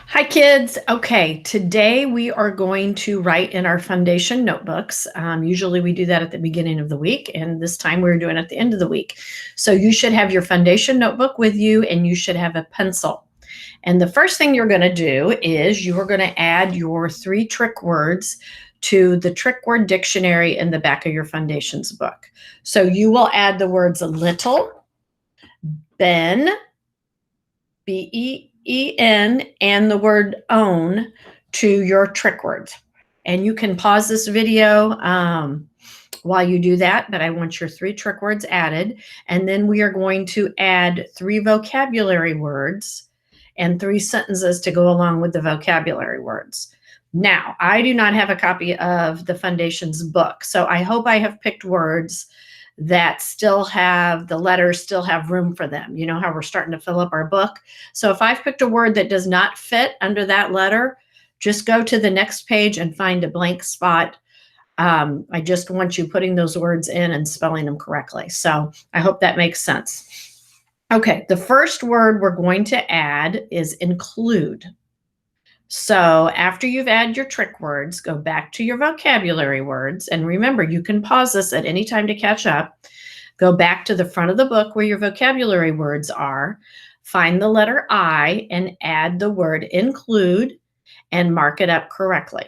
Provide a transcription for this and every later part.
Hi kids. Okay, today we are going to write in our foundation notebooks. Usually we do that at the beginning of the week, and this time we're doing it at the end of the week. So you should have your foundation notebook with you, and you should have a pencil. And the first thing you're going to do is you are going to add your 3 trick words to the trick word dictionary in the back of your foundations book. So you will add the words little, Ben, Ben, and the word own to your trick words. And you can pause this video while you do that, but I want your 3 trick words added. And then we are going to add 3 vocabulary words and 3 sentences to go along with the vocabulary words. Now, I do not have a copy of the Fundations book, so I hope I have picked words that still have the letters still have room for them. You know how we're starting to fill up our book. So if I've picked a word that does not fit under that letter, just go to the next page and find a blank spot. I just want you putting those words in and spelling them correctly. So I hope that makes sense. Okay, the first word we're going to add is include. So after you've added your trick words, go back to your vocabulary words. And remember, you can pause this at any time to catch up. Go back to the front of the book where your vocabulary words are. Find the letter I and add the word include and mark it up correctly.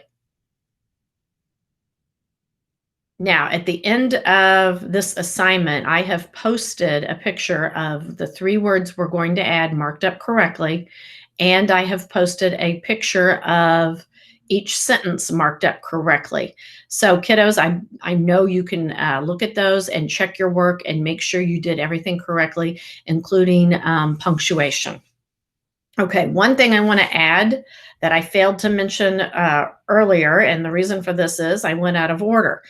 Now, at the end of this assignment, I have posted a picture of the 3 words we're going to add marked up correctly. And I have posted a picture of each sentence marked up correctly. So kiddos, I know you can look at those and check your work and make sure you did everything correctly, including punctuation. Okay, one thing I want to add that I failed to mention earlier, and the reason for this is I went out of order.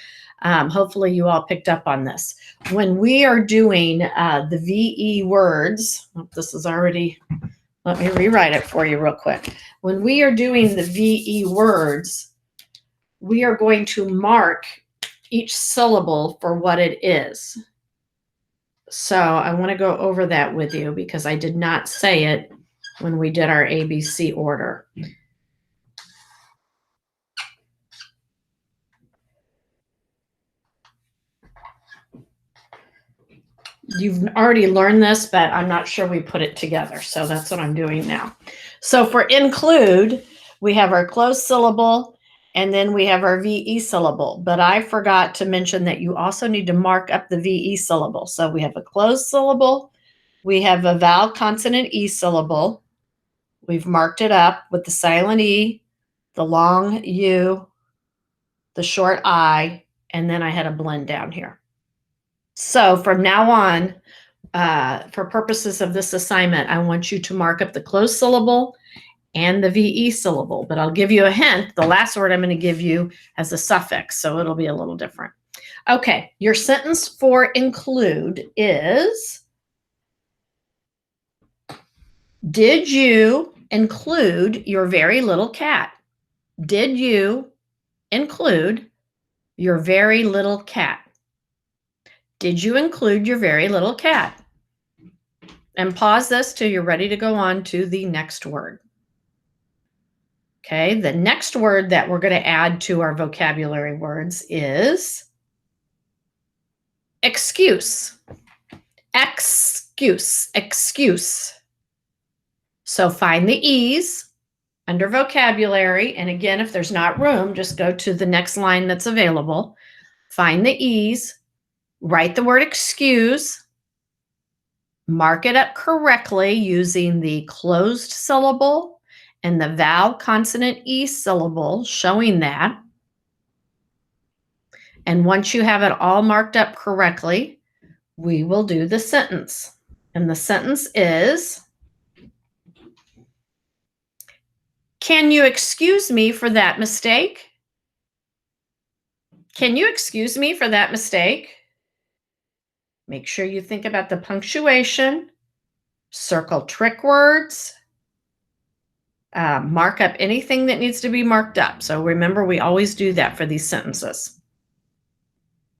Hopefully you all picked up on this. When we are doing the VE words, this is already, let me rewrite it for you real quick. When we are doing the VE words, we are going to mark each syllable for what it is. So I want to go over that with you because I did not say it when we did our ABC order. You've already learned this, but I'm not sure we put it together. So that's what I'm doing now. So for include, we have our closed syllable and then we have our VE syllable. But I forgot to mention that you also need to mark up the VE syllable. So we have a closed syllable. We have a vowel consonant E syllable. We've marked it up with the silent E, the long U, the short I, and then I had a blend down here. So from now on, for purposes of this assignment, I want you to mark up the closed syllable and the VE syllable, but I'll give you a hint. The last word I'm going to give you has a suffix, so it'll be a little different. Okay, your sentence for include is, did you include your very little cat? Did you include your very little cat? Did you include your very little cat? And pause this till you're ready to go on to the next word. Okay, the next word that we're going to add to our vocabulary words is excuse. Excuse, excuse. So find the E's under vocabulary. And again, if there's not room, just go to the next line that's available. Find the E's, write the word excuse, mark it up correctly using the closed syllable and the vowel consonant E syllable, showing that. And once you have it all marked up correctly, we will do the sentence. And the sentence is, can you excuse me for that mistake? Can you excuse me for that mistake? Make sure you think about the punctuation, circle trick words, mark up anything that needs to be marked up. So remember, we always do that for these sentences.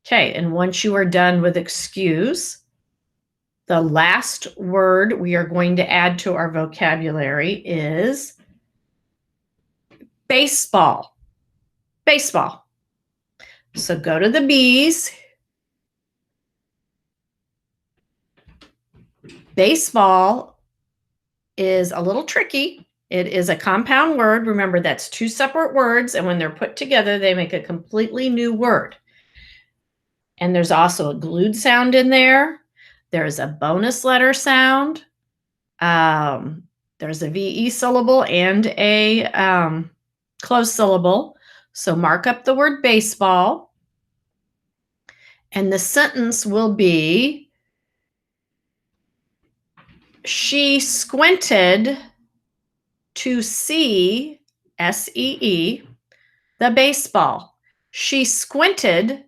Okay, and once you are done with excuse, the last word we are going to add to our vocabulary is baseball, baseball. So go to the B's. Baseball is a little tricky. It is a compound word. Remember, that's two separate words, and when they're put together, they make a completely new word. And there's also a glued sound in there. There's a bonus letter sound. There's a VE syllable and a closed syllable. So mark up the word baseball. And the sentence will be, she squinted to see, S-E-E, the baseball. She squinted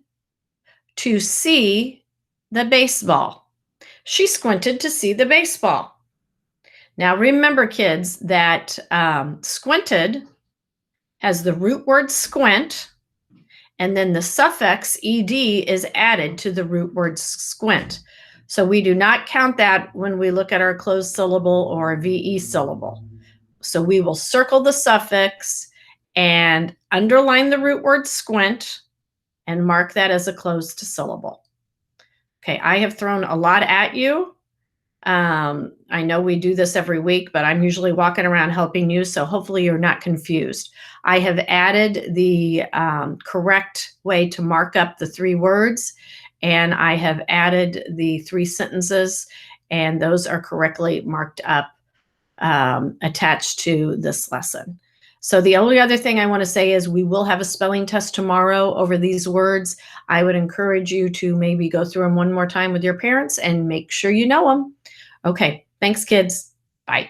to see the baseball. She squinted to see the baseball. Now remember, kids, that squinted has the root word squint, and then the suffix ed is added to the root word squint. So we do not count that when we look at our closed syllable or VE syllable. So we will circle the suffix and underline the root word squint and mark that as a closed syllable. Okay, I have thrown a lot at you. I know we do this every week, but I'm usually walking around helping you, so hopefully you're not confused. I have added the correct way to mark up the three words, and I have added the three sentences, and those are correctly marked up, attached to this lesson. So the only other thing I want to say is we will have a spelling test tomorrow over these words. I would encourage you to maybe go through them one more time with your parents and make sure you know them. Okay, thanks, kids. Bye.